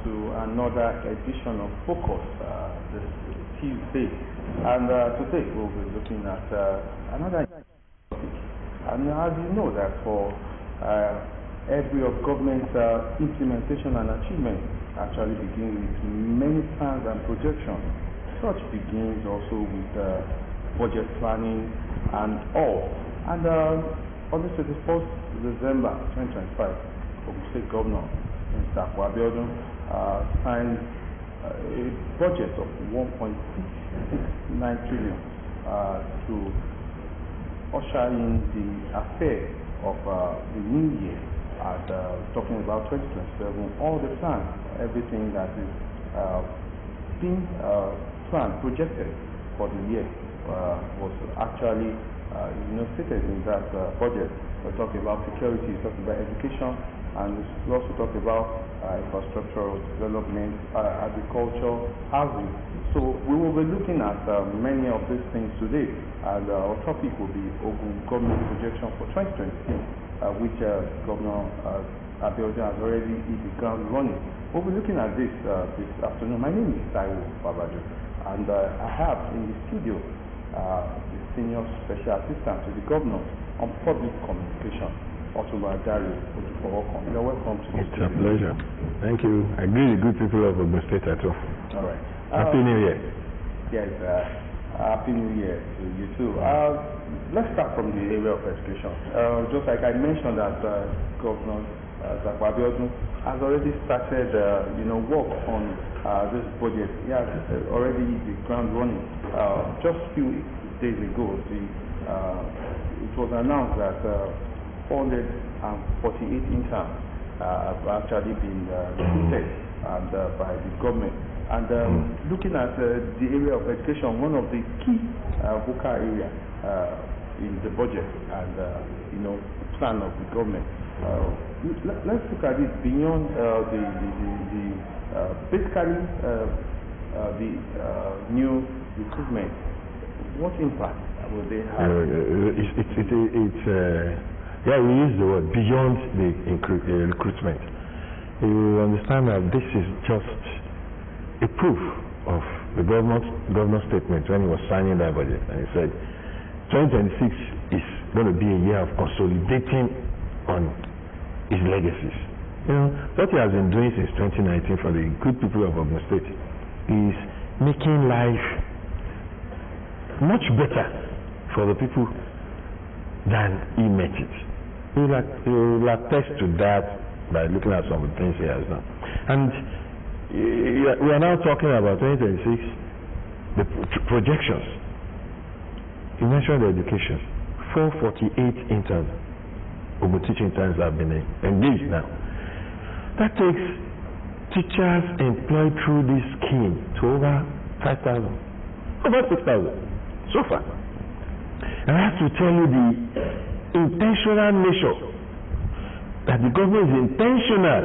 to another edition of Focus this Tuesday. And today we'll be looking at another topic. And as you know that for every of government's implementation and achievement actually begins with many plans and projections. Such begins also with budget planning and all. And on the 31st December 2025, Ogun State Governor Mr. Odufowokan signed a budget of 1.669 trillion to usher in the affair of the new year, and talking about 2027, all the plans, everything that is being planned, projected for the year was actually stated in that budget. We're talking about security, we're talking about education, and we also talk about infrastructural development, agriculture, housing. So we will be looking at many of these things today, and our topic will be Ogun government projection for 2026, which Governor Abiodun has already hit the ground running. We'll be looking at this this afternoon. My name is Taiwo Babajo, and I have in the studio the Senior Special Assistant to the Governor on Public Communication, Otunba Odufowokan. You're welcome to It's a pleasure. Thank you. I greet the good people of Ogun State at all. All right. Happy New Year. Yes, Happy New Year to you too. Let's start from the area of education. Just like I mentioned that Governor Abiodun has already started, work on this budget. He has already hit the ground running. Just a few days ago, it was announced that 448 interns have actually been recruited by the government. And looking at the area of education, one of the key vocal areas in the budget and plan of the government. Let's look at it beyond basically the new recruitment. What impact will they have? We use the word beyond the recruitment. You understand that this is just a proof of the governor's statement when he was signing that budget, and he said 2026 is going to be a year of consolidating on his legacies. What he has been doing since 2019 for the good people of Ogun State is making life much better for the people than he met it. He will attest to that by looking at some of the things he has done. And we are now talking about 2026, the projections. You mentioned education. 448 interns, Ogun teaching interns have been engaged now. That takes teachers employed through this scheme to over 5,000, over 6,000 so far. And I have to tell you the intentional nature, that the government is intentional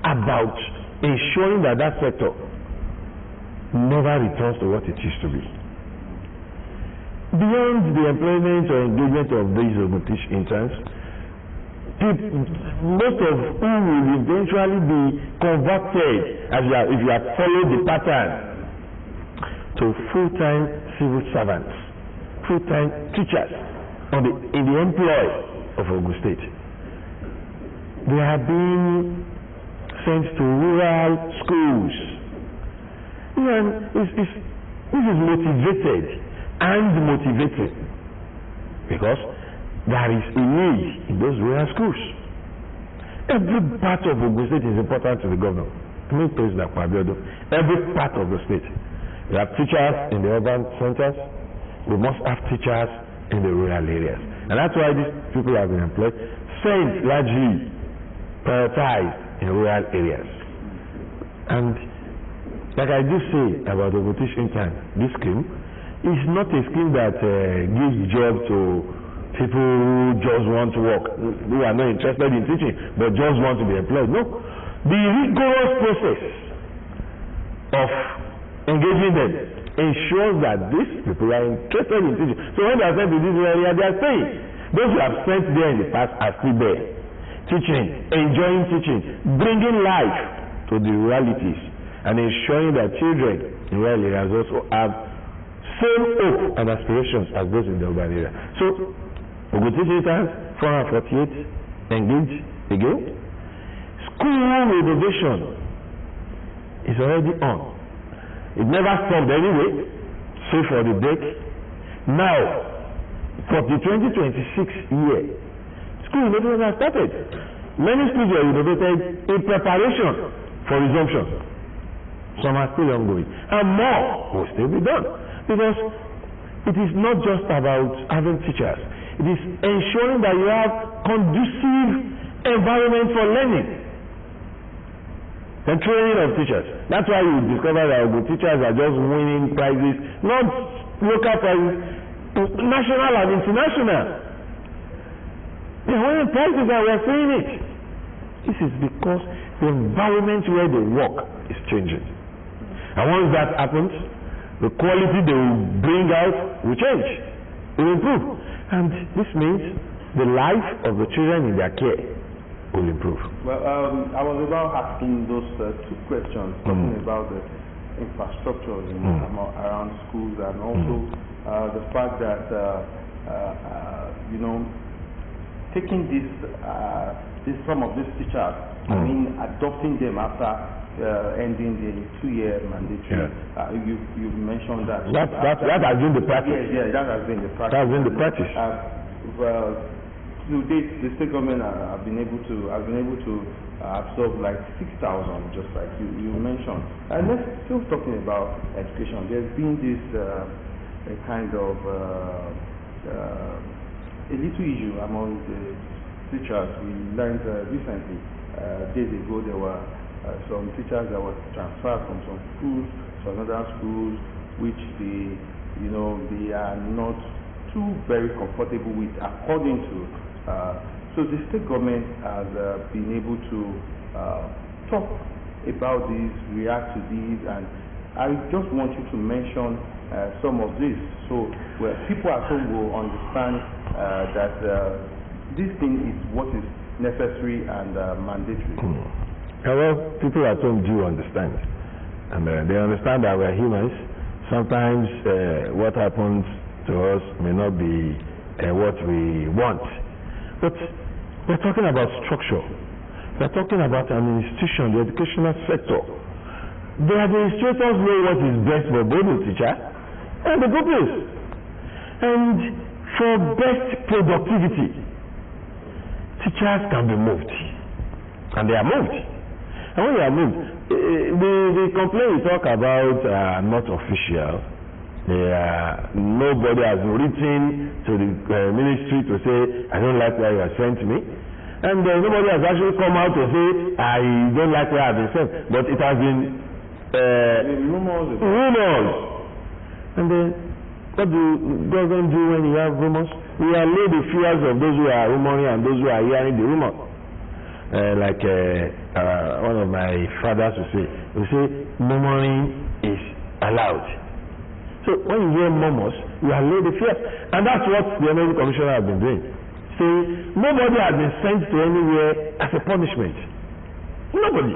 about ensuring that that sector never returns to what it used to be. Beyond the employment or engagement of these Ogun interns, most of whom will eventually be converted, if you have followed the pattern, to full-time civil servants, full-time teachers in the employ of Ogun State. They have been sent to rural schools. This is motivated and motivating because there is a need in those rural schools. Every part of Ogun State is important to the governor. Every part of the state. We have teachers in the urban centers. We must have teachers in the rural areas. And that's why these people have been employed, sent largely prioritized in rural areas. And like I do say about the teaching time, this scheme is not a scheme that gives job to people who just want to work, who are not interested in teaching, but just want to be employed. No. The rigorous process of engaging them ensures that these people are interested in teaching. So when they are sent to this area, they are staying. Those who have sent there in the past are still there, teaching, enjoying teaching, bringing life to to the realities and ensuring that children in rural areas also have same hope and aspirations as those in the urban area. So, Ogun teachers 448 engage again. School renovation is already on. It never stopped anyway, save for the break. Now, for the 2026 year, school renovation has started. Many schools were renovated in preparation for resumption. Some are still ongoing. And more will still be done. Because it is not just about having teachers. It is ensuring that you have conducive environment for learning and training of teachers. That's why you discover that the teachers are just winning prizes, not local prizes, national and international. They are winning prizes and we are seeing it. This is because the environment where they work is changing. And once that happens, the quality they will bring out will change, it will improve. And this means the life of the children in their care will improve. Well, I was about asking those two questions, talking about the infrastructure around schools and also the fact that, taking some of these teachers, adopting them after ending the 2-year mandatory. You mentioned that. That has been the practice. Yeah, that has been the practice. That has been the practice. To date, the state government have been able to absorb like 6,000, just like you mentioned. And let's still talking about education. There's been this a kind of a little issue among the teachers. We learned recently, days ago, there were some teachers that were transferred from some schools to another schools, which they are not too very comfortable with, according to. So the state government has been able to talk about this, react to these, and I just want you to mention some of this, so where people at home will understand that this thing is what is necessary and mandatory. Well, people at home do understand, and they understand that we're humans. Sometimes what happens to us may not be what we want, but we're talking about structure. We're talking about an institution, the educational sector. The administrators know what is best for both the teacher and the pupils, and for best productivity, teachers can be moved, and they are moved. And when they are moved, the complaint we talk about are not official. Nobody has written to the ministry to say, I don't like where you have sent me. And nobody has actually come out to say, I don't like where I have been sent. But it has been rumors. And then, what do government do when you have rumors? We allay the fears of those who are rumoring and those who are hearing the rumor. One of my fathers will say, murmuring is allowed. So when you hear murmurs, you allay the fear. And that's what the Energy Commissioner has been doing. Saying, nobody has been sent to anywhere as a punishment. Nobody.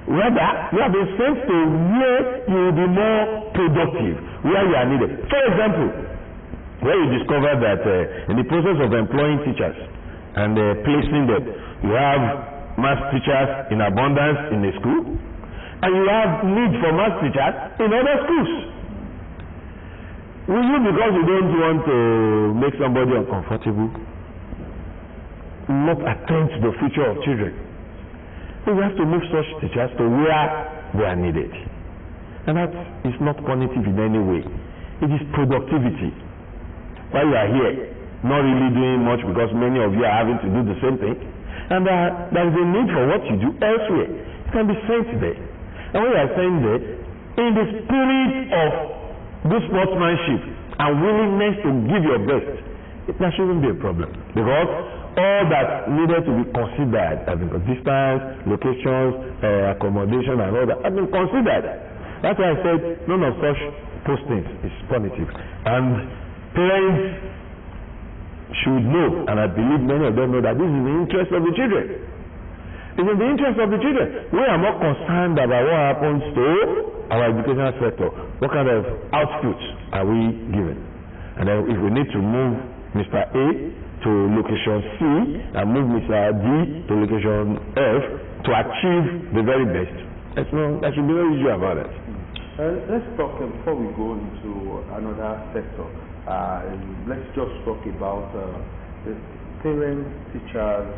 Rather, you have been sent to where you will be more productive, where you are needed. For example, where you discover that in the process of employing teachers and placing them, you have maths teachers in abundance in a school, and you have need for maths teachers in other schools. Will you, because you don't want to make somebody uncomfortable, not attend to the future of children? So we have to move such teachers to where they are needed. And that is not punitive in any way. It is productivity. While you are here, not really doing much because many of you are having to do the same thing, and there is a need for what you do elsewhere, it can be sent there. And when you are sent there, in the spirit of good sportsmanship and willingness to give your best, there shouldn't be a problem, because all that needed to be considered, I mean, distance, locations, accommodation, and all that have been considered. That's why I said none of such postings is punitive, and parents should know, and I believe many of them know, that this is in the interest of the children. It's in the interest of the children. We are more concerned about what happens to our educational sector. What kind of outputs are we given? And then if we need to move Mr. A to location C and move Mr. D to location F to achieve the very best, there should be no issue about it. Let's talk, before we go into another sector, let's just talk about the parent-teachers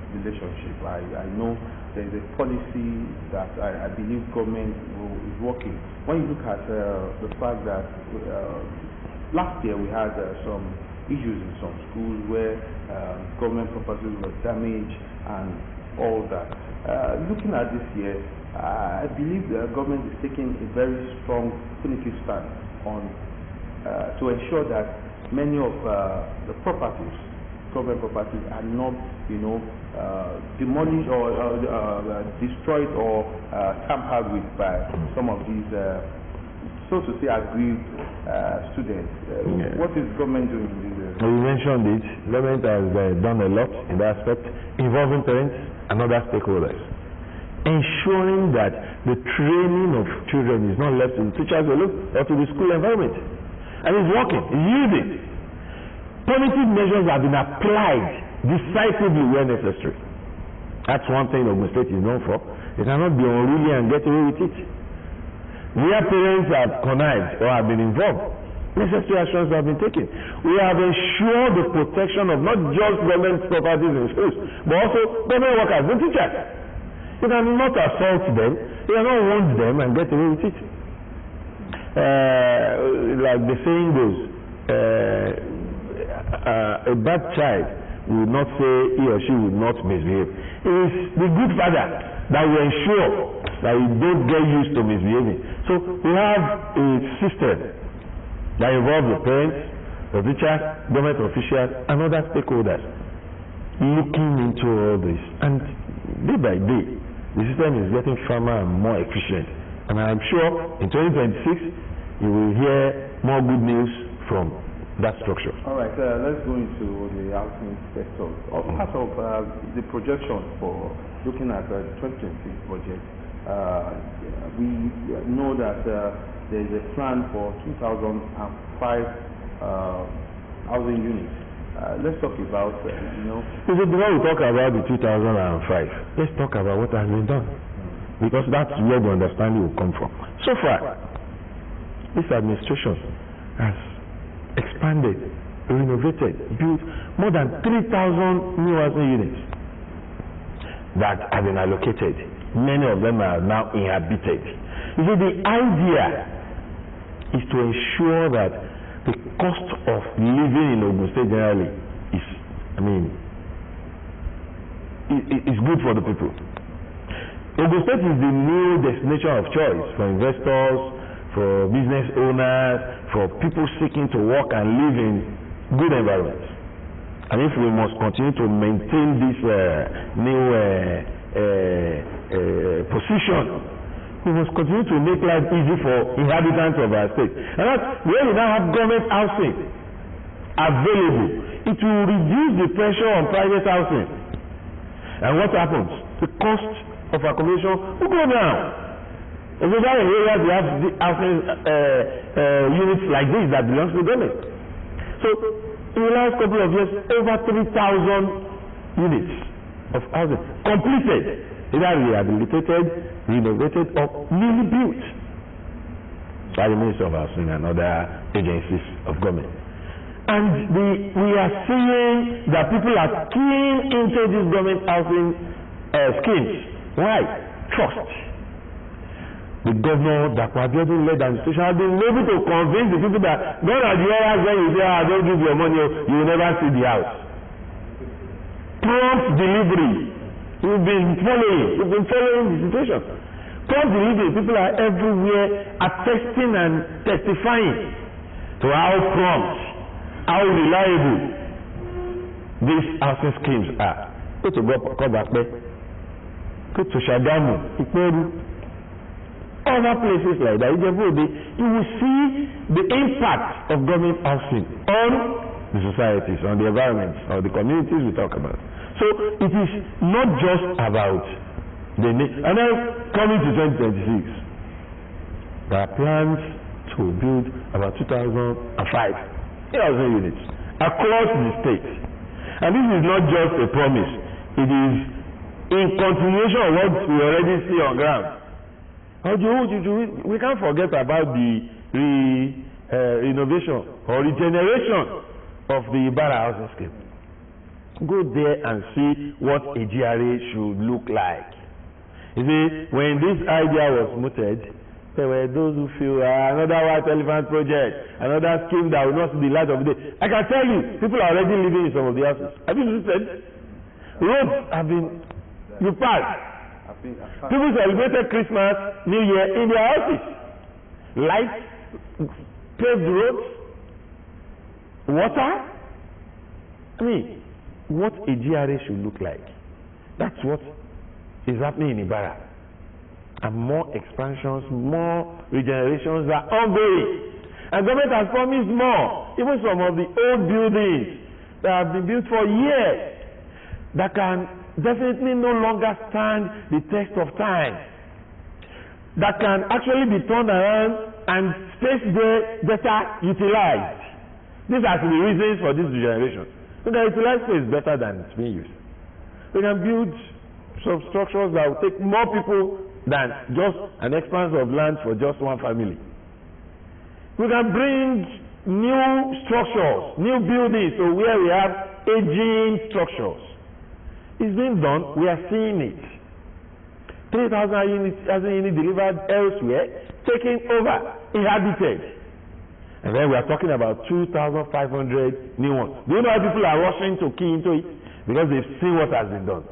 relationship. I know there is a policy that I believe government is working. When you look at the fact that last year we had some issues in some schools where government properties were damaged and all that. Looking at this year, I believe the government is taking a very strong punitive stand on to ensure that many of the properties, government properties, are not, demolished or destroyed or tampered with by some of these, so to say, aggrieved students. What is government doing in this area? You mentioned it. Government has done a lot in that aspect, involving parents and other stakeholders, ensuring that the training of children is not left to the teachers alone or to the school environment. And it's working, it's yielding. Punitive measures have been applied decisively where necessary. That's one thing Ogun State is known for. They cannot be unruly and get away with it. Where parents have connived or have been involved, necessary actions have been taken. We have ensured the protection of not just government properties in schools, but also government workers and teachers. You cannot assault them, you cannot wound them and get away with it. Like the saying goes, a bad child will not say he or she will not misbehave. It is the good father that will ensure that you don't get used to misbehaving. So we have a system that involves the parents, the teachers, government officials, and other stakeholders looking into all this. And day by day, the system is getting firmer and more efficient. And I'm sure in 2026, you will hear more good news from that structure. All right, let's go into the housing sector. Part of the projection for looking at the 2026 budget, we know that there is a plan for 2005 housing units. Let's talk about, Before we talk about the 2005, let's talk about what has been done. Because that's where the understanding will come from. So far, this administration has expanded, renovated, built more than 3,000 new housing units that have been allocated. Many of them are now inhabited. You see, the idea is to ensure that the cost of living in Ogun State generally is good for the people. Ogun State is the new destination of choice for investors, for business owners, for people seeking to work and live in good environments. And if we must continue to maintain this new position, we must continue to make life easy for inhabitants of our state. And that's where we now have government housing available. It will reduce the pressure on private housing. And what happens? The cost of accommodation will go down. In other areas, we have the housing units like this that belongs to government. So, in the last couple of years, over 3,000 units of housing completed, either rehabilitated, renovated, or newly built by the Ministry of Housing and other agencies of government. And we are seeing that people are keying into these government housing schemes. Why? Trust. The governor that Abiodun led administration has been able to convince the people that gone are the areas where you say, don't give your money, you will never see the house. Prompt delivery. We've been following the situation. Prompt delivery. People are everywhere attesting and testifying to how prompt, how reliable these housing schemes are. Go to Gobakbe, go to Shagamu, Ikperu, other places like that. You will see the impact of government housing on the societies, on the environments, or the communities we talk about. So it is not just about the and then coming to 2026, there are plans to build about 2,005 housing units across the state. And this is not just a promise, it is in continuation of what we already see on ground. We can't forget about the renovation or regeneration of the Ibarra housing scheme. Go there and see what a GRA should look like. You see, when this idea was mooted, there were those who feel another white elephant project, another scheme that will not see the light of the day. I can tell you, people are already living in some of the houses. Have you listened? Roads have been, you pass. People celebrated Christmas, New Year in their houses. Lights, paved roads, water. I mean, what a GRA should look like. That's what is happening in Ibarra. And more expansions, more regenerations are ongoing. And government has promised more. Even some of the old buildings that have been built for years that can definitely no longer stand the test of time. That can actually be turned around and space there better utilized. These are the reasons for this regeneration. So the utilized space is better than it's being used. We can build some structures that will take more people than just an expanse of land for just one family. We can bring new structures, new buildings, so where we have aging structures. It's being done, we are seeing it. 3,000 units delivered elsewhere, taken over, inhabited. And then we are talking about 2,500 new ones. Do you know how people are rushing to key into it? Because they've seen what has been done.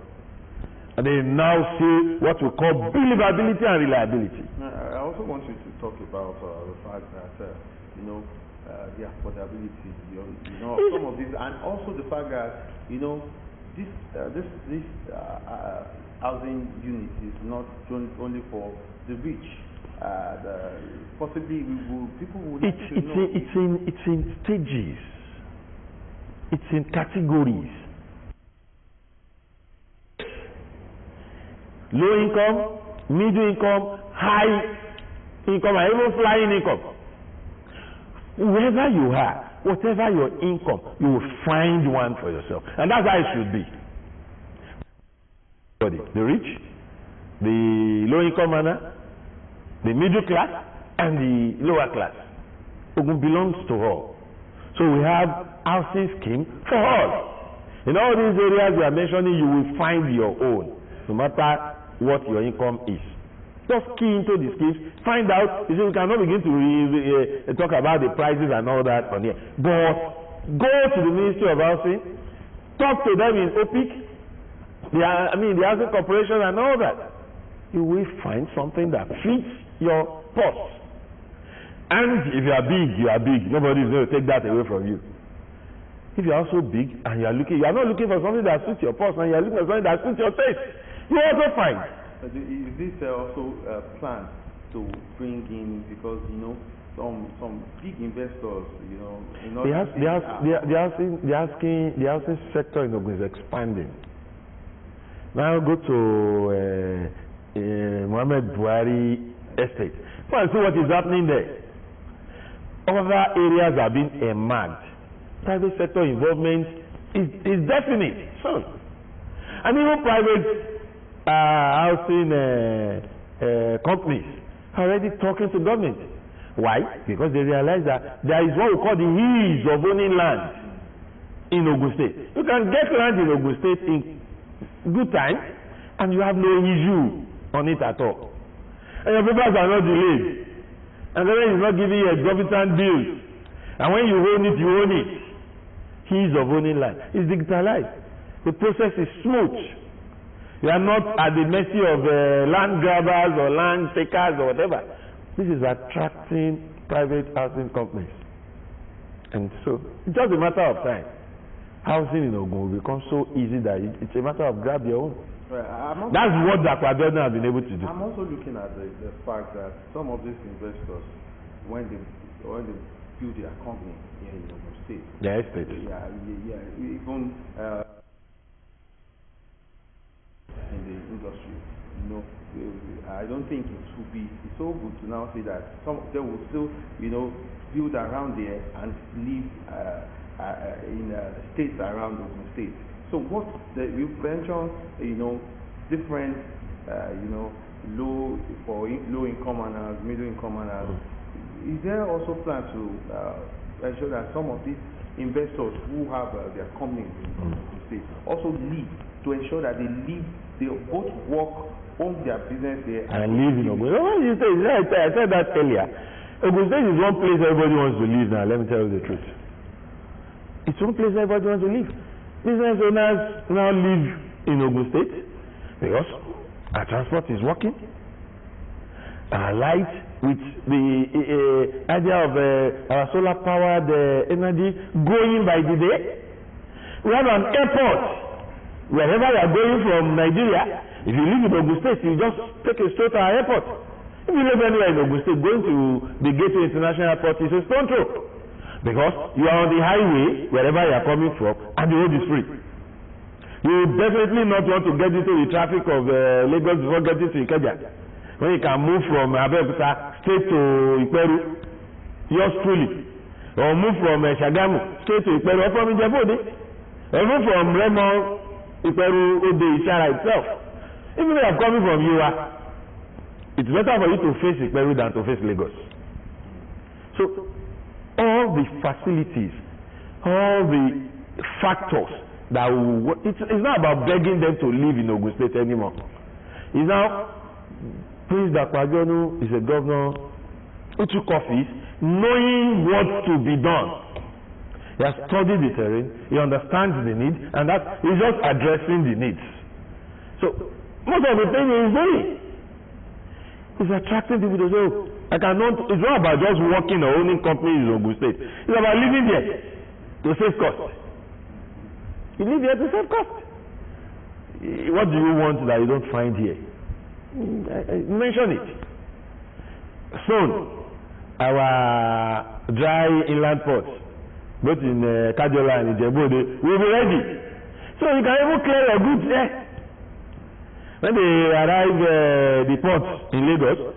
And they now see what we call believability and reliability. I also want you to talk about the fact that, the affordability, some of these, and also the fact that, this housing unit is not only for the rich. Possibly people will need to know. It's in stages. It's in categories. Low income, middle income, high income, and even flying income. Wherever you are, whatever your income, you will find one for yourself. And that's how it should be. The rich, the low income earner, the middle class, and the lower class. Ogun belongs to all. So we have housing scheme for all. In all these areas we are mentioning, you will find your own, no matter what your income is. Just key into the schemes, find out. You see, we cannot begin to talk about the prices and all that on here. But go to the Ministry of Housing, talk to them in OPIC, the Housing Corporation and all that. You will find something that fits your purse. And if you are big, you are big. Nobody is going to take that away from you. If you are also big and you are not looking for something that suits your purse, and you are looking for something that suits your taste, you also find. Is this also a plan to bring in, because some big investors, the housing sector in Ogun is expanding. Now go to Mohammed Buhari estate. Well, see what is happening there. Other areas are being emerged. Private sector involvement is definite soon. And even private housing companies are already talking to government. Why? Because they realize that there is what we call the ease of owning land in Ogun State. You can get land in Ogun State in good time, and you have no issue on it at all. And your papers are not delayed. And the government is not giving you exorbitant bills. And when you own it, you own it. Ease of owning land is digitalized. The process is smooth. You are not at the mercy of land grabbers or land takers or whatever. This is attracting private housing companies. And so, it's just a matter of time. Housing in Ogun will become so easy that it's a matter of grab your own. That's what the Aquadona have been able to do. I'm also looking at the fact that some of these investors, when they build their company here in Ogun State, their estate. Even industry. You know, I don't think it would be so good to now say that some of them will still, you know, build around there and live in states around Ogun State. So what you mentioned, you know, different, you know, low income earners, middle income earners. Is there also plan to ensure that some of these investors who have their companies in the state also live, to ensure that they both work, own their business here and live in Ogun? I said that earlier. Ogun State is one place everybody wants to live now. Let me tell you the truth. It's one place everybody wants to live. Business owners now live in Ogun State because our transport is working. Our light, with the idea of our solar powered energy going by the day. We have an airport. Wherever you are going from Nigeria, if you live in Ogun State, you just take a straight to our airport. If you live anywhere in Ogun State, going to the Gateway International Airport is a stone throw. Because you are on the highway, wherever you are coming from, and the road is free. You definitely not want to get into the traffic of Lagos before getting to Ikeja. When you can move from Abeokuta straight to Iperu, yours truly. Or move from Shagamu straight to Iperu, or from Ijebu-Ode. Or move from Remo, Iperu, Ode, Ishara itself. Even if you are coming from Yiwa, it's better for you to face Iperu than to face Lagos. So, all the facilities, all the factors that will, it's not about begging them to live in Ogun State anymore. It's now, Prince Dakwajonu is a governor who took office knowing what to be done. He has studied the terrain, he understands the need, and that he's just addressing the needs. So, most of the things he's doing is attracting people to say, oh, I cannot, it's not about just working or owning companies in Ogun State. It's about living there to save cost. You live here to save cost. What do you want that you don't find here? Mention it. Soon, our dry inland ports, both in Kajola and Ijebu-Ode, will be ready. So you can even clear your goods there. When they arrive the ports in Lagos,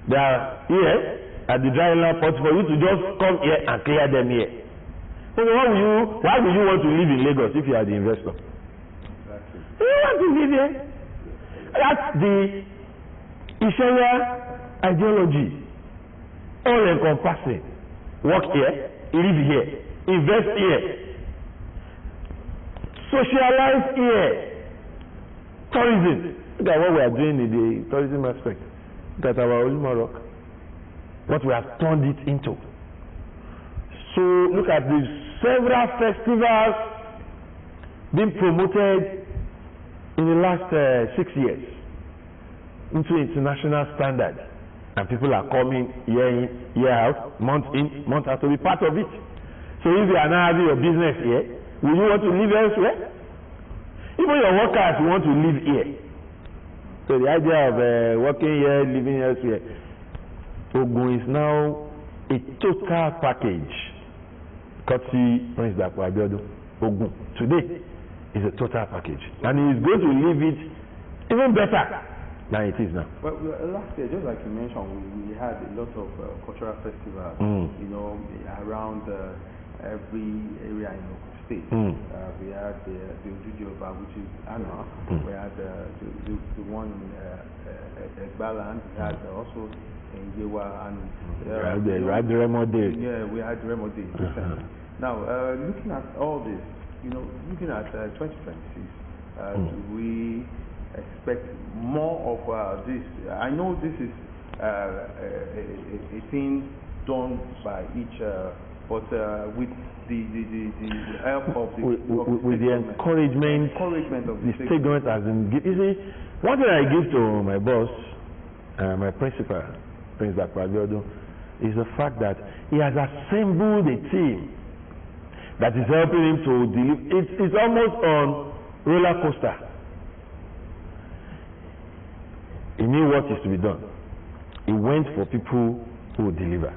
they are here at the dry land port for you to just come here and clear them here. So why would you want to live in Lagos if you are the investor? Exactly. You want to live here. That's the Ishaya ideology. All encompassing. Work here, live here, invest here, socialize here. Tourism. Look at what we are doing in the tourism aspect. That our Olima Rock, what we have turned it into. So look at the several festivals being promoted in the last 6 years into international standard, and people are coming year in, year out, month in, month out to be part of it. So if you are now having your business here, will you want to live elsewhere? Even your workers want to live here. So the idea of working here, living elsewhere, Ogun is now a total package. Courtesy Prince Dakwajonu, Ogun today is a total package, and he is going to leave it even better than it is now. Well, last year, just like you mentioned, we had a lot of cultural festivals, you know, around every area in Ogun State. We had the Odufowokan, which is annual. We had the one in Egbaland. We had also in Yewa, and we had the Remo Day. Yeah, we had Remo Day. Now, looking at all this, you know, looking at 2026, do we expect more of this? I know this is a thing done by each, but with the help of the encouragement of the state government has been given. You see, one thing I give to my boss, my principal, Prince Dakwajonu, is the fact that he has assembled a team that is helping him to deliver. It's almost on roller coaster. He knew what is to be done. He went for people who will deliver.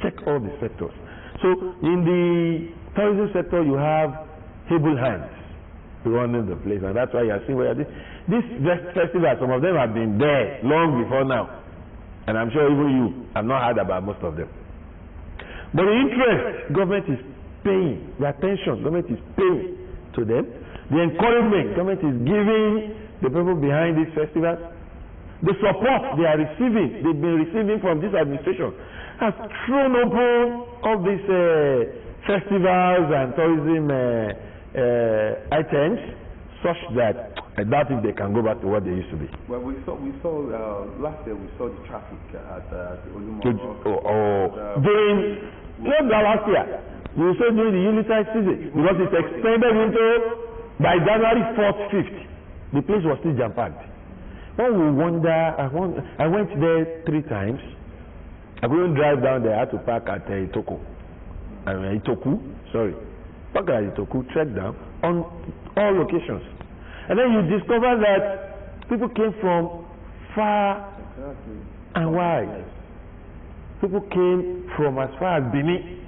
Check all the sectors. So in the tourism sector, you have able hands running the place, and that's why you are seeing where this festival, some of them have been there long before now, and I'm sure even you have not heard about most of them. But the interest government is paying, the attention government is paying to them, the encouragement government is giving the people behind these festivals, the support they are receiving, they've been receiving from this administration, has thrown open all these festivals and tourism items, such that I doubt if they can go back to what they used to be. Well, we saw last year we saw the traffic at Otunba. During not last year, we saw during the unitary season, because it's extended into by January 4th, 5th, the place was still jam-packed. When we wonder, I went there 3 times. I couldn't drive down there. I had to park at Itoku. Park at Itoku, trek down on all locations. And then you discover that people came from far and wide. People came from as far as Benin.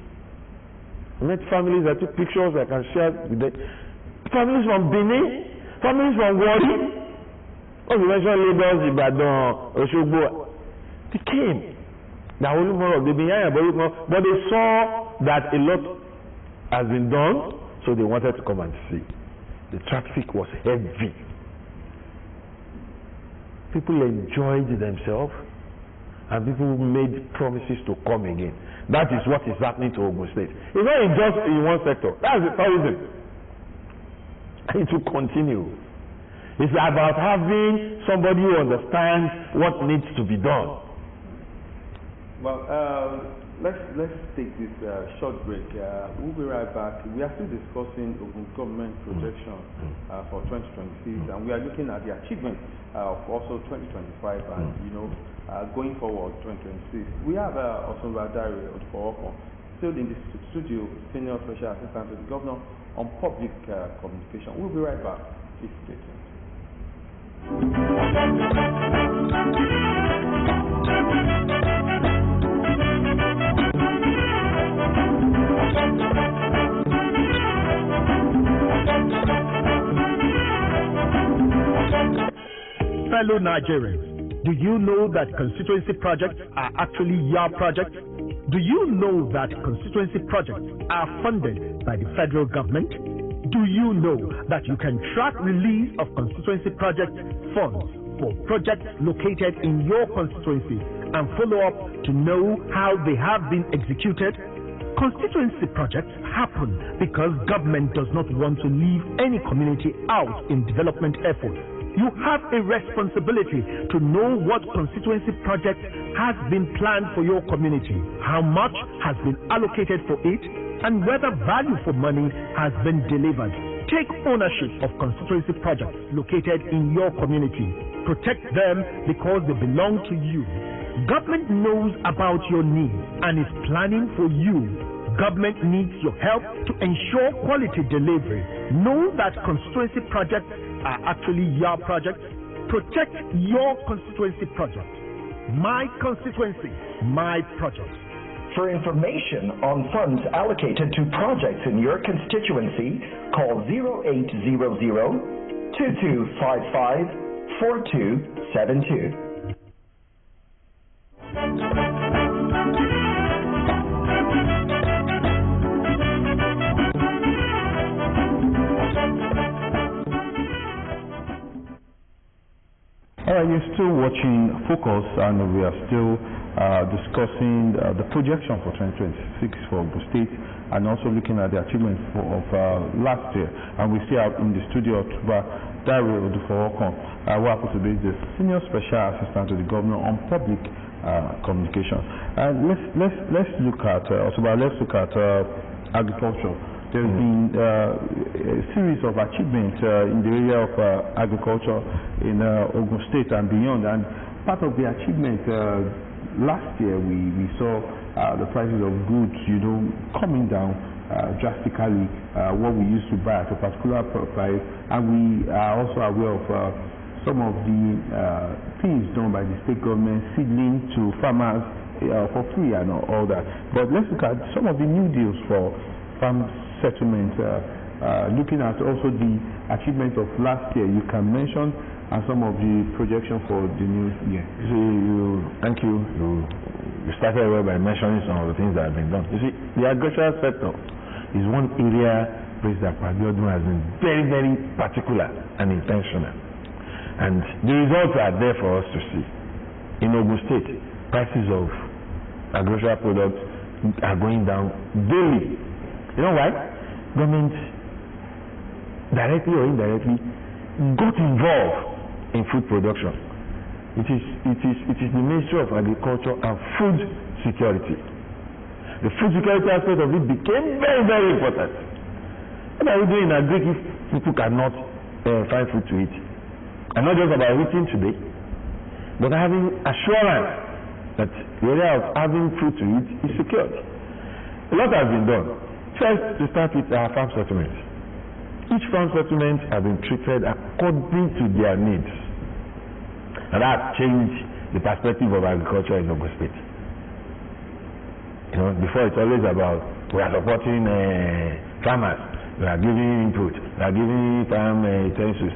I met families, I took pictures I can share with them. Families from Benin, families from Wari. Oh, we mentioned Lagos, Ibadan, Oshogbo. They came. They've been here, but they saw that a lot has been done, so they wanted to come and see. The traffic was heavy. People enjoyed themselves, and people made promises to come again. That is what is happening to Ogun State. It's not just in one sector. That's the tourism. It will continue. It's about having somebody who understands what needs to be done. Well, let's take this short break. We'll be right back. We are still discussing Ogun government projection for 2026, and we are looking at the achievement of also 2025 and going forward 2026. We have Otunba Odufowokan still in the studio, Senior Special Assistant to the Governor on Public Communication. We'll be right back. Please stay tuned. Fellow Nigerians, do you know that constituency projects are actually your projects? Do you know that constituency projects are funded by the federal government? Do you know that you can track release of constituency project funds for projects located in your constituency and follow up to know how they have been executed? Constituency projects happen because government does not want to leave any community out in development efforts. You have a responsibility to know what constituency project has been planned for your community, how much has been allocated for it, and whether value for money has been delivered. Take ownership of constituency projects located in your community. Protect them because they belong to you. Government knows about your needs and is planning for you. Government needs your help to ensure quality delivery. Know that constituency projects are actually your projects. Protect your constituency project. My constituency, my project. For information on funds allocated to projects in your constituency, call 0800 2255 4272. All right, you're still watching Focus, and we are still discussing the projection for 2026 for Ogun State, and also looking at the achievements of last year. And we see out in the studio Otunba Odufowokan, who happens to be the Senior Special Assistant to the Governor on Public Communication. And let's look at agriculture. There's been a series of achievements in the area of agriculture in Ogun State and beyond. And part of the achievement last year, we saw the prices of goods, coming down drastically. What we used to buy at a particular price, and we are also aware of some of the things done by the state government, seedling to farmers for free and all that. But let's look at some of the new deals for farm settlement looking at also the achievement of last year, you can mention some of the projections for the new year. Thank you. You started well by mentioning some of the things that have been done. You see, the agricultural sector is one area President Odufowokan has been very, very particular and intentional. And the results are there for us to see. In Ogun State, prices of agricultural products are going down daily. You know why? Government, directly or indirectly, got involved in food production. It is the Ministry of Agriculture and Food Security. The food security aspect of it became very, very important. What are we doing in agri if people cannot find food to eat? And not just about eating today, but having assurance that the area of having food to eat is secured. A lot has been done. First, to start with our farm settlements. Each farm settlement has been treated according to their needs. And that changed the perspective of agriculture in Ogun State. You know, before it's always about we are supporting farmers, we are giving input, we are giving farm utensils.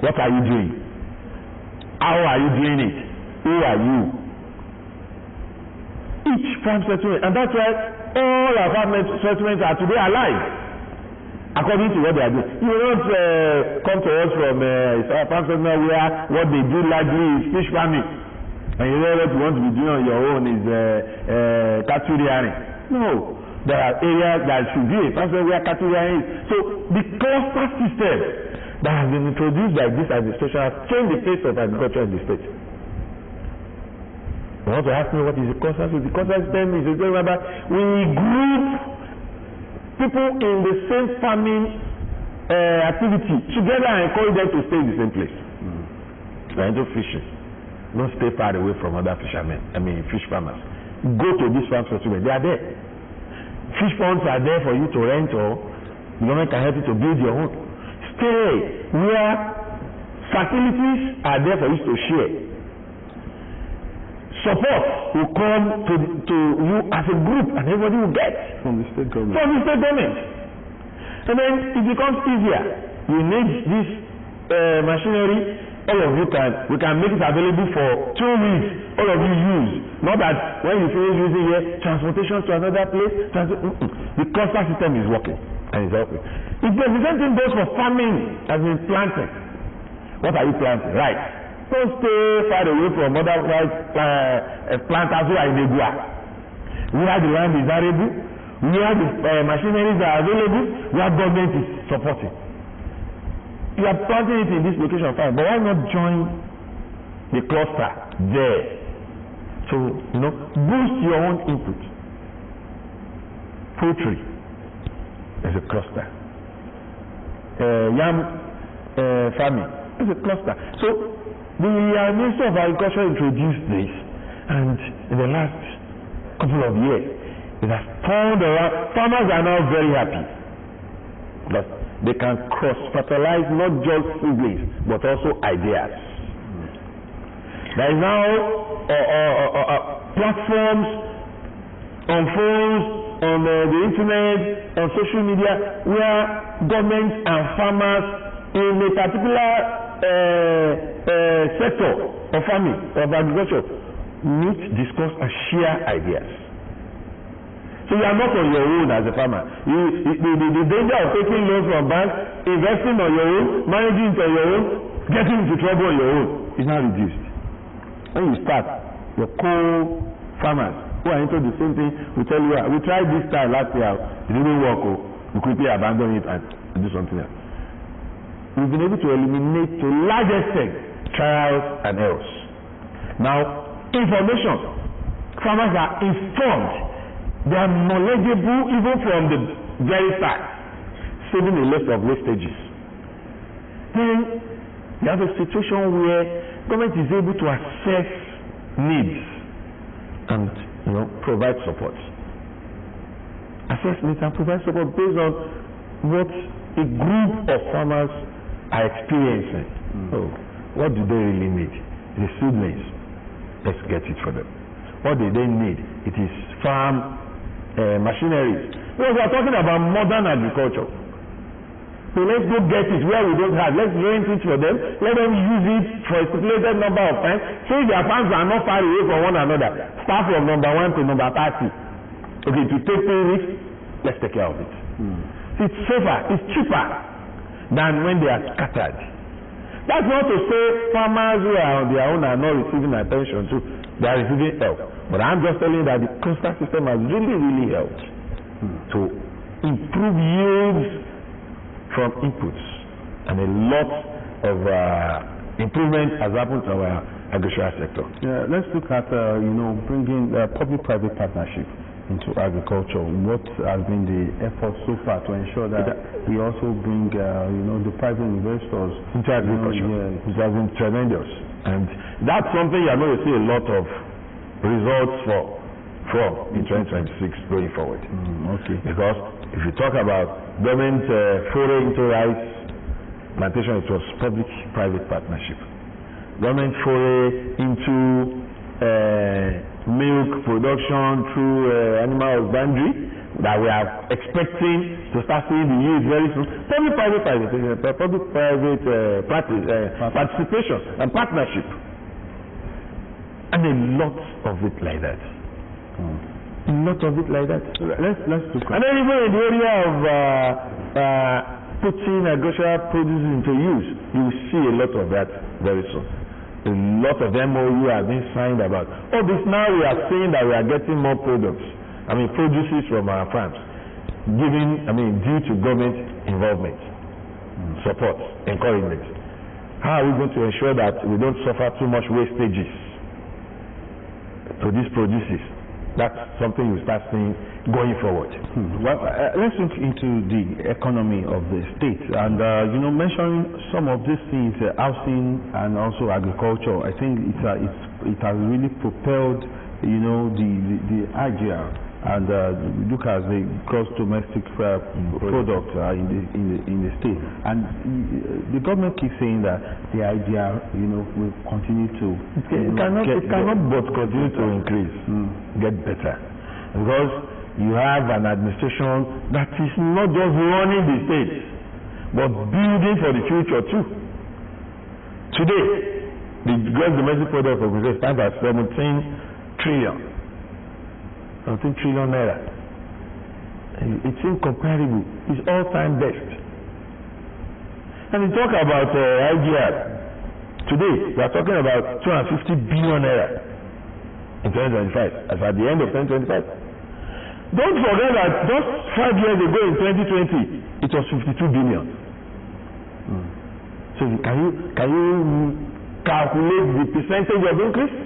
What are you doing? How are you doing it? Who are you? Each farm settlement, and that's why all our farm settlements are today alive. According to what they are doing. You will not come to us from a farm settlement where what they do largely is fish farming. And you know what you want to be doing on your own is cattle rearing. No. There are areas that should be a farm settlement where cattle rearing is. So the cluster system that has been introduced by this administration has changed the face of agriculture in the state. You want to ask me what is the cluster system? The cluster system is about we group people in the same farming activity together and encourage them to stay in the same place. They're into fishing. Don't stay far away from other fishermen. Fish farmers. Go to this farm settlement. They are there. Fish ponds are there for you to rent, or the government can help you to build your own. Stay where facilities are there for you to share. Support will come to you as a group, and everybody will get from the state government. And then it becomes easier. You need this machinery. All of you we can make it available for 2 weeks. All of you use. Not that when you finish using here, transportation to another place. The cluster system is working and it's helping. If the same thing goes for farming, as in planting. What are you planting? Right. Don't stay far away from other planters who are in Ogun. Where the land is arable, where the machineries are available, where government is supporting. You are planting it in this location, fine, but why not join the cluster there? So, boost your own input. Poultry is a cluster. Yam farming is a cluster. So, the Ministry of Agriculture introduced this, and in the last couple of years, it has turned around. Farmers are now very happy because they can cross-fertilize not just seedlings, but also ideas. There is now platforms on phones, on the internet, on social media, where governments and farmers in a particular sector of farming, of agriculture, meet, discuss, and share ideas. So you are not on your own as a farmer. The danger of taking loans from banks, investing on your own, managing it on your own, getting into trouble on your own is now reduced. When you start, your co-farmers who are into the same thing will tell you, we tried this time last year, it didn't work, we quickly abandon it and do something else. We've been able to eliminate to a large extent trials and errors. Now, information. Farmers are informed. They are knowledgeable even from the very start, saving a lot of wastages. Then you have a situation where government is able to assess needs and provide support. Assess needs and provide support based on what a group of farmers are experiencing. What do they really need? The seedlings. Let's get it for them. What do they need? It is farm machineries. Because we are talking about modern agriculture. So let's go get it where we don't have. Let's rent it for them. Let them use it for a stipulated number of times. So if their farms are not far away from one another, start from number 1 to number 30. Okay, to take 3 weeks, let's take care of it. It's safer, it's cheaper than when they are scattered. That's not to say farmers who are on their own are not receiving attention too. They are receiving help. But I'm just telling you that the cluster system has really, really helped to improve yields from inputs, and a lot of improvement has happened to our agricultural sector. Yeah, let's look at bringing public-private partnership into agriculture. What has been the effort so far to ensure that we also bring the private investors into agriculture? It has been tremendous, and that's something you are going to see a lot of results from in 2026 going forward. Okay. Because if you talk about government foray into rice plantation, it was public-private partnership. Government foray into milk production through animal husbandry that we are expecting to start seeing the yield very soon. Public-private participation and partnership, and a lot of it like that. A lot of it like that. Let's look at. And then even in the area of putting agricultural produce into use, you will see a lot of that very soon. A lot of MOU have been signed about. All this now we are saying that we are getting more products. Produces from our farms, due to government involvement, support, encouragement. How are we going to ensure that we don't suffer too much wastages to these produces? That's something you start seeing going forward. Well, let's look into the economy of the state, and mentioning some of these things, housing and also agriculture. I think it has really propelled, the IGR. And look at the gross domestic product in the state, and the government keeps saying that the idea, will continue to. It cannot but continue to increase, get better, because you have an administration that is not just running the state, but building for the future too. Today, the gross domestic product of the state stands at 17 trillion naira. It's incomparable. It's all-time best. And we talk about IGR. Today, we are talking about 250 billion naira in 2025, as at the end of 2025. Don't forget that just 5 years ago in 2020, it was 52 billion. So can you calculate the percentage of increase?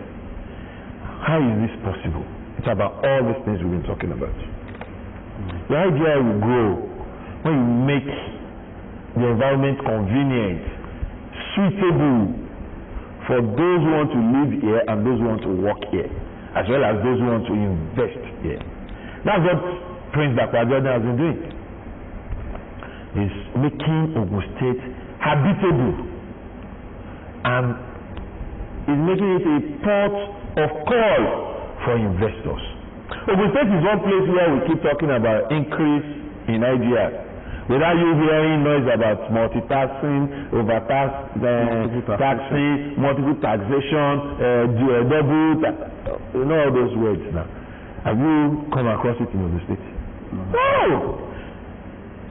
How is this possible? It's about all these things we've been talking about. The idea will grow when you make the environment convenient, suitable for those who want to live here and those who want to work here, as well as those who want to invest here. That's what Prince Dr. Jordan has been doing. He's making Ogun State habitable, and is making it a port of call for investors. Ogun State is one place where we keep talking about increase in IGR without you hearing noise about multitasking, taxing, multiple taxation, double, all those words now. Have you come across it in Ogun State? No!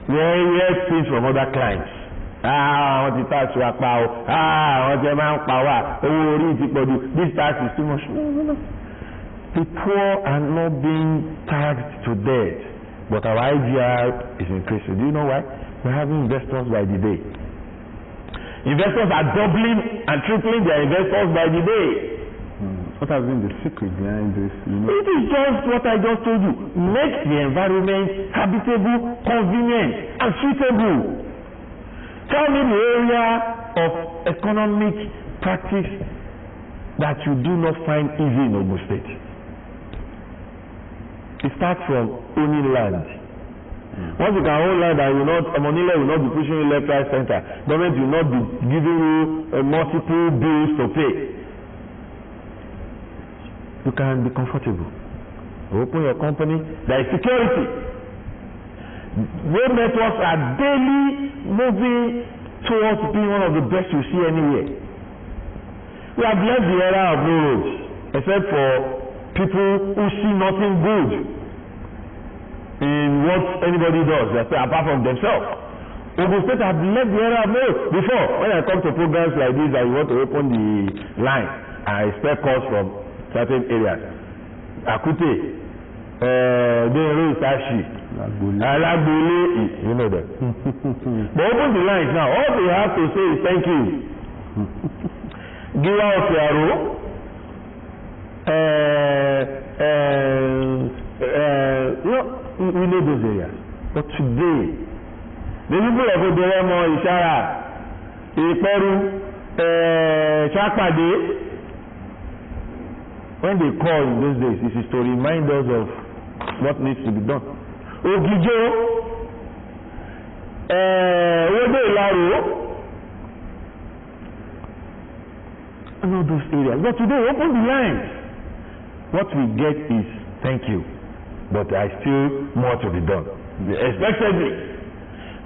We hear things from other clients. What the tax we are paying? What the amount power? This tax is too much. No. The poor are not being taxed to death, but our IGR is increasing. Do you know why? We're having investors by the day. Investors are doubling and tripling their investors by the day. What has been the secret behind this? It is just what I just told you. Make the environment habitable, convenient, and suitable. Tell me the area of economic practice that you do not find easy in Ogun State. It starts from owning land. Once you can own land, and Monile will not be pushing you left, right, center. Government will not be giving you multiple bills to pay. You can be comfortable. You open your company, there is security. Road networks are daily moving towards being one of the best you see anywhere. We have left the era of no roads, except for people who see nothing good in what anybody does, apart from themselves. Ogun State have left the era of no roads. Before, when I come to programs like this, I want to open the line, I expect calls from certain areas. Akute, Denro Isashi, Alagbole, you know that. But open the lines now. All they have to say is thank you. Giwa Ofiaro, we know those areas. But today, the people of Oderemo, Ishara, Iperu, Chakpade, when they call in those days, it is to remind us of what needs to be done. Ogijo, Odo Ilaro, and all those areas. But today, open the lines. What we get is thank you, but there is still more to be done. Especially,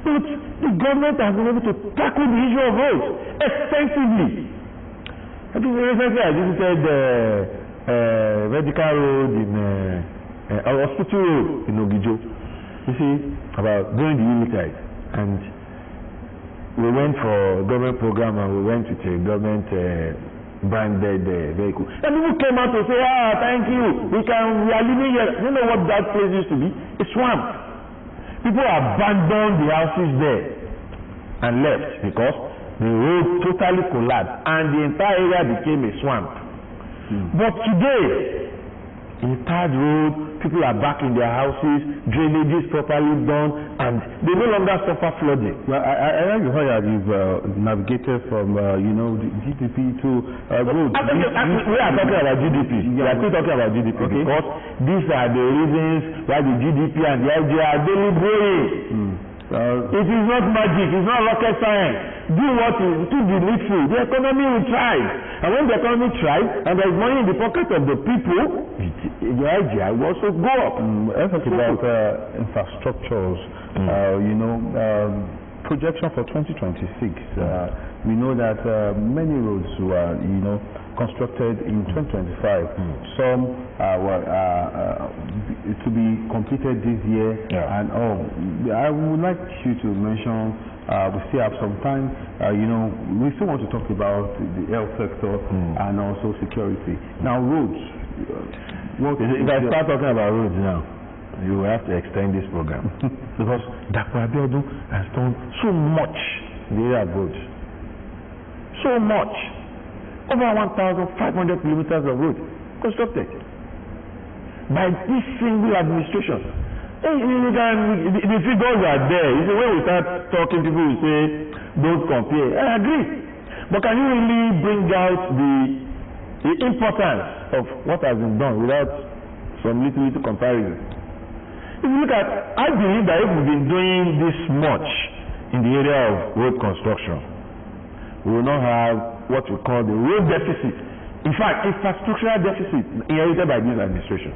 but the government has been able to tackle the issue of roads extensively. I think recently I visited medical road in hospital road in Ogijo. You see, about during the Unitide, and we went for a government program and we went with a government branded vehicle. And people came out to say, thank you, we are living here. You know what that place used to be? A swamp. People abandoned the houses there and left because the road totally collapsed and the entire area became a swamp. But today, in third road, people are back in their houses, drainage is properly done, and they no longer suffer flooding. Well, I like how you've navigated from, the GDP to roads. We are talking about GDP. We are still talking about GDP because these are the reasons why the GDP and the LG are daily growing. It is not magic, it's not rocket science. Do what is the needful. The economy will thrive. And when the economy thrives and there is money in the pocket of the people, the IGI will also go up. Let's talk about infrastructures. Projection for 2026. We know that many roads were, constructed in 2025. Some to be completed this year. And I would like you to mention. We still have some time. We still want to talk about the health sector and also security. Now, roads. If I start talking about roads now, you will have to extend this program because Dr. Abiodun has done so much in the area of roads. So much. Over 1,500 kilometers of road constructed by this single administration. The figures are there. You see, when we start talking, people will say, don't compare. I agree. But can you really bring out the importance of what has been done without some little comparison? If you look at, I believe that if we've been doing this much in the area of road construction, we will not have what we call the road deficit. In fact, infrastructural deficit inherited by this administration.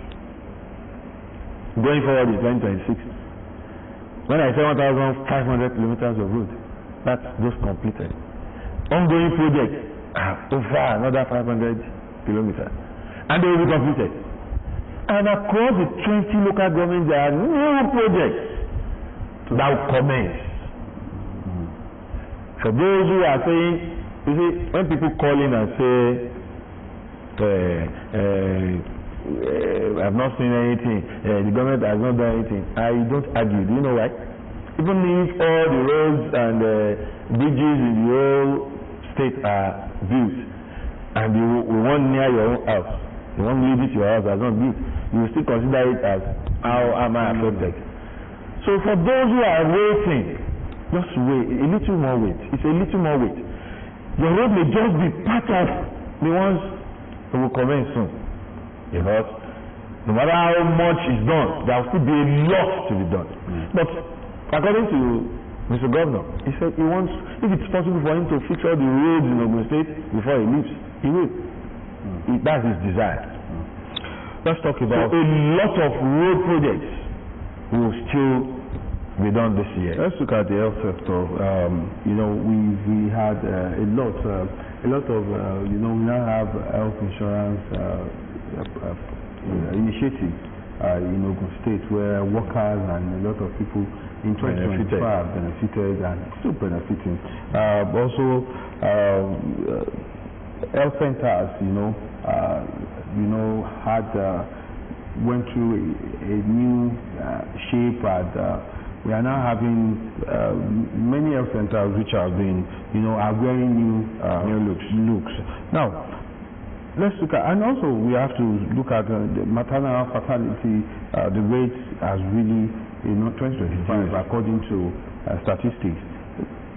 Going forward in 2026, when I say 1,500 kilometers of road, that's those completed. Ongoing projects are over another 500 kilometers, and they will be completed. And across the 20 local governments, there are new projects that will commence. For those who are saying, you see, when people call in and say, I have not seen anything, the government has not done anything, I don't argue. Do you know why? Even if all the roads and bridges in the whole state are built, and the one near your own house, the one leading to your house has not built, you will still consider it as how am I affected. So for those who are waiting, just wait, a little more wait. It's a little more wait. Your road may just be part of the ones that will commence soon. Because no matter how much is done, there will still be a lot to be done. But according to Mr. Governor, he said he wants, if it's possible for him to fix all the roads in Ogun State before he leaves, he will. That's his desire. Let's talk about a lot of road projects will still be done this year? Let's look at the health sector. You know, we had a lot of you know, we now have health insurance initiative in Ogun State, where workers and a lot of people in 2025 benefited and still benefiting. Also, health centers, went through a new shape, and we are now having many health centers which have been, are wearing new looks. Now, let's look at, and also we have to look at the maternal fatality. The rate has really, 2025, according to statistics.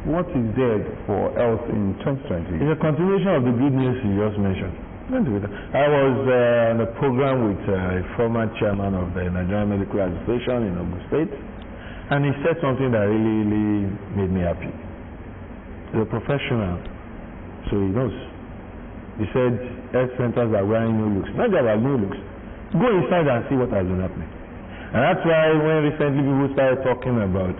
What is there for health in 2020? It's a continuation of the good news you just mentioned. I was on a program with a former chairman of the Nigerian Medical Association in Ogun State, and he said something that really made me happy. He's a professional, so he knows. He said health centers are wearing new looks. Not just new looks. Go inside and see what has been happening. And that's why when recently people started talking about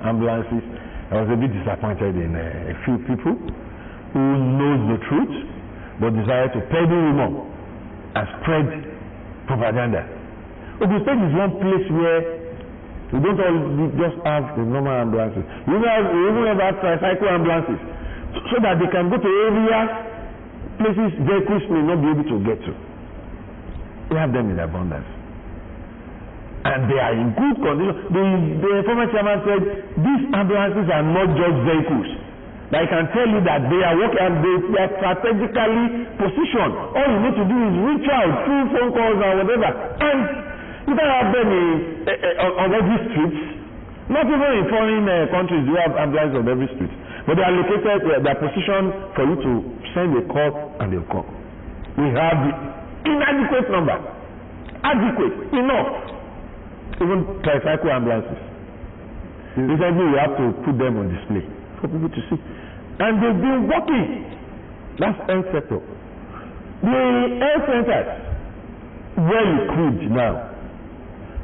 ambulances, I was a bit disappointed in a few people who knows the truth but decided to peddle rumor and spread propaganda. Ogun State is one place where we don't all just have the normal ambulances. We even have tricycle ambulances so that they can go to areas, places vehicles may not be able to get to. We have them in abundance. And they are in good condition. The former chairman said these ambulances are not just vehicles. But I can tell you that they are working and they are strategically positioned. All you need to do is reach out through phone calls or whatever. And you can have them on every street. Not even in foreign countries you have ambulances on every street. But they are located, they are positioned for you to send a call and they'll come. We have the inadequate number. Adequate, enough. Even tricycle ambulances. Recently we have to put them on display for people to see. And they've been working. That's health sector. The health centers, well equipped now.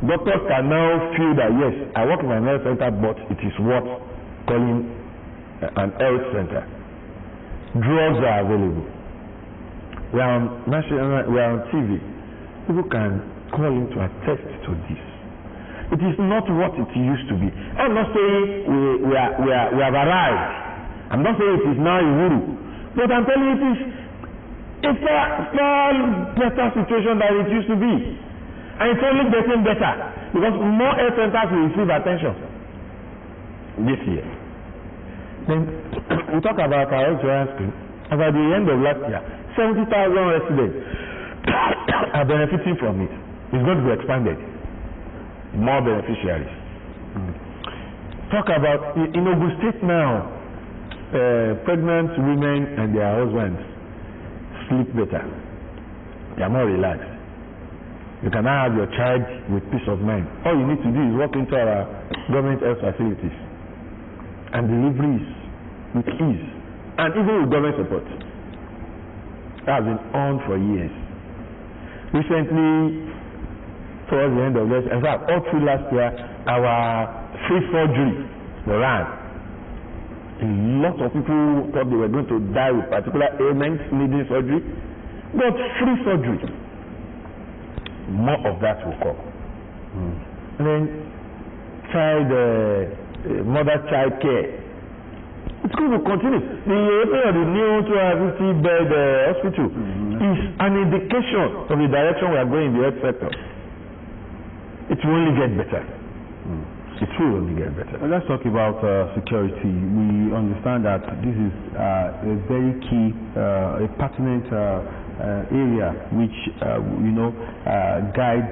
Doctors can now feel that yes, I work in an health center, but it is worth calling an health center. Drugs are available. We are on TV. People can call in to attest to this. It is not what it used to be. I'm not saying we have arrived. I'm not saying it is now Uhuru. But I'm telling you it is a far better situation than it used to be. And it's only getting better because more health centers will receive attention this year. Then we talk about our insurance scheme. About the end of last year, 70,000 residents are benefiting from it. It's going to be expanded. More beneficiaries. Talk about in Ogun State now, pregnant women and their husbands sleep better. They are more relaxed. You can now have your child with peace of mind. All you need to do is walk into our government health facilities and deliveries with ease and even with government support. That has been on for years. Recently, towards the end of this, in fact, all through last year, our free surgery ran. A lot of people thought they were going to die with particular ailments needing surgery, but free surgery. More of that will come. And then mother-child care. It's going to continue. The opening of the new 250-bed hospital is an indication of the direction we are going in the health sector. It will only get better. It will only get better. Well, let's talk about security. We understand that this is a very key, a pertinent area which guides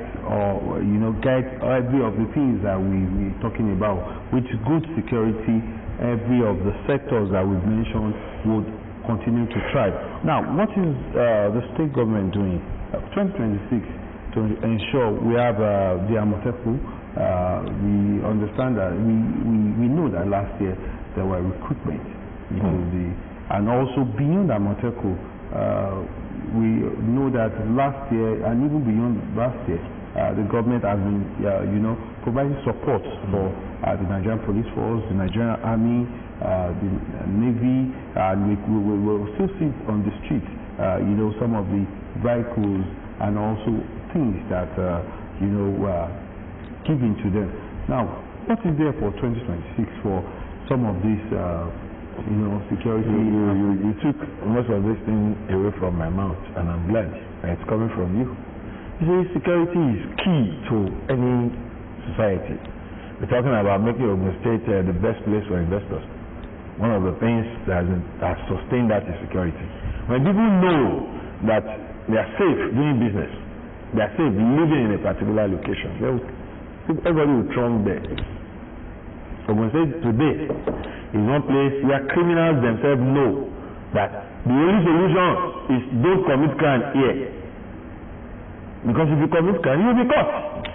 every of the things that we're talking about. With good security, every of the sectors that we've mentioned would continue to thrive. Now, what is the state government doing? 2026 to ensure we have the Amoteku. We understand that we know that last year there were recruitment into and also beyond Amoteku. We know that last year and even beyond last year the government has been, providing support for the Nigerian Police Force, the Nigerian Army, the Navy, and we will still see on the streets, some of the vehicles and also things that, given to them. Now, what is there for 2026 for some of these, security? You took most of this thing away from my mouth, and I'm glad it's coming from you. You see, security is key to any society. We're talking about making Ogun State the best place for investors. One of the things that has sustained that is security. When people know that they are safe doing business, they are safe living in a particular location, everybody will throng there. Ogun State today is one place where criminals themselves know that the only solution is don't commit crime here. Because if you commit crime, you will be caught.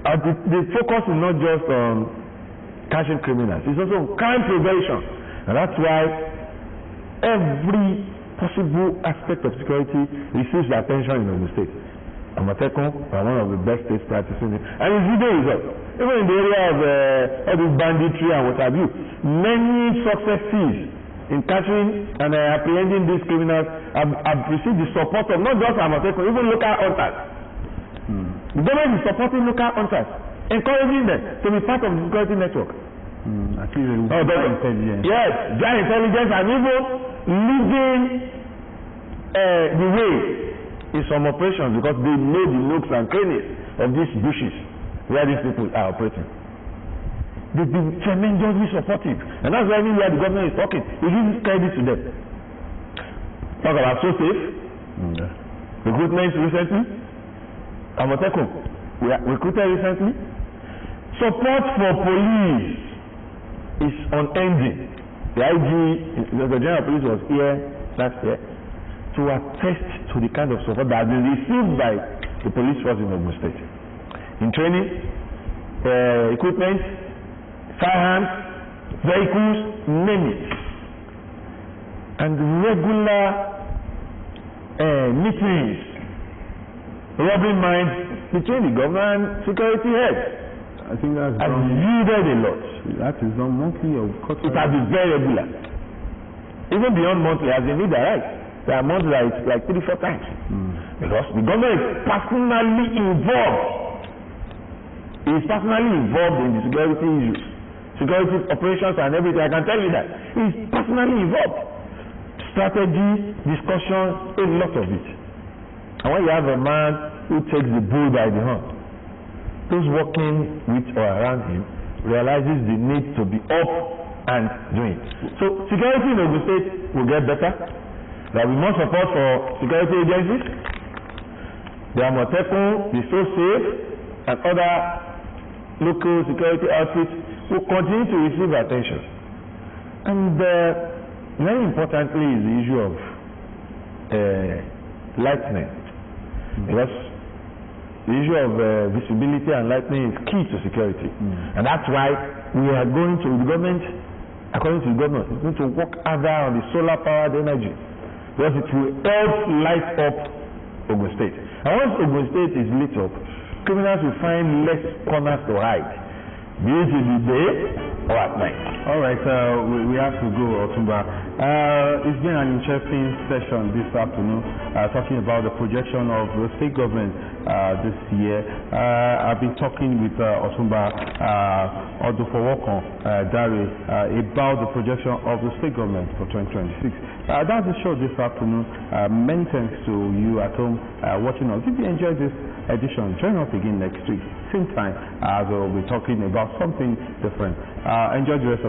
The focus is not just on catching criminals, it's also on crime prevention. And that's why every possible aspect of security receives the attention in Ogun State. Amatekun are one of the best states practicing it, and it's video results. Even in the area of all this banditry and what have you, many successes in catching and apprehending these criminals have received the support of not just Amatekun, even local hunters. The government is supporting local hunters, encouraging them to be part of the security network. Intelligence. Yes, their intelligence, and even leading the way in some operations, because they know the nooks and crannies of these bushes where these people are operating. They've been tremendously supportive, and that's why anywhere the government is talking, we give credit to them. Talk about so safe. Recruitment recently. Amatekun, we recruited recently. Support for police is unending. The IG, the General Police was here last year to attest to the kind of support that has been received by the police force in Ogun State. In training, equipment, firearms, vehicles, name it. And regular meetings, rubbing minds between the government and security heads. I think that's has yielded a lot. That is not monthly or quarterly. It has been very regular. Even beyond monthly, as they need their rights. There are months that it's like 3-4 times. Because the government is personally involved. He is personally involved in the security issues, security operations and everything. I can tell you that. He is personally involved. Strategy, discussions, a lot of it. And when you have a man who takes the bull by the horn, those working with or around him realizes the need to be up and doing. So security in Ogun State will get better. There will be more support for security agencies. The Amatekun, the So Safe, and other local security outfits will continue to receive attention. And very importantly is the issue of lightning. Because the issue of visibility and lightning is key to security. And that's why we are going to, the government, according to the government, is going to work harder on the solar powered energy. Because it will help light up Ogun State. And once Ogun State is lit up, criminals will find less corners to hide, be it in the day or at night. All right, we have to go, Otunba. It's been an interesting session this afternoon, talking about the projection of the state government this year. I've been talking with Otunba Odufowokan Dare about the projection of the state government for 2026. That's the show this afternoon. Many thanks to you at home watching us. If you enjoyed this edition, join us again next week, same time, as we'll be talking about something different. Enjoy the rest of your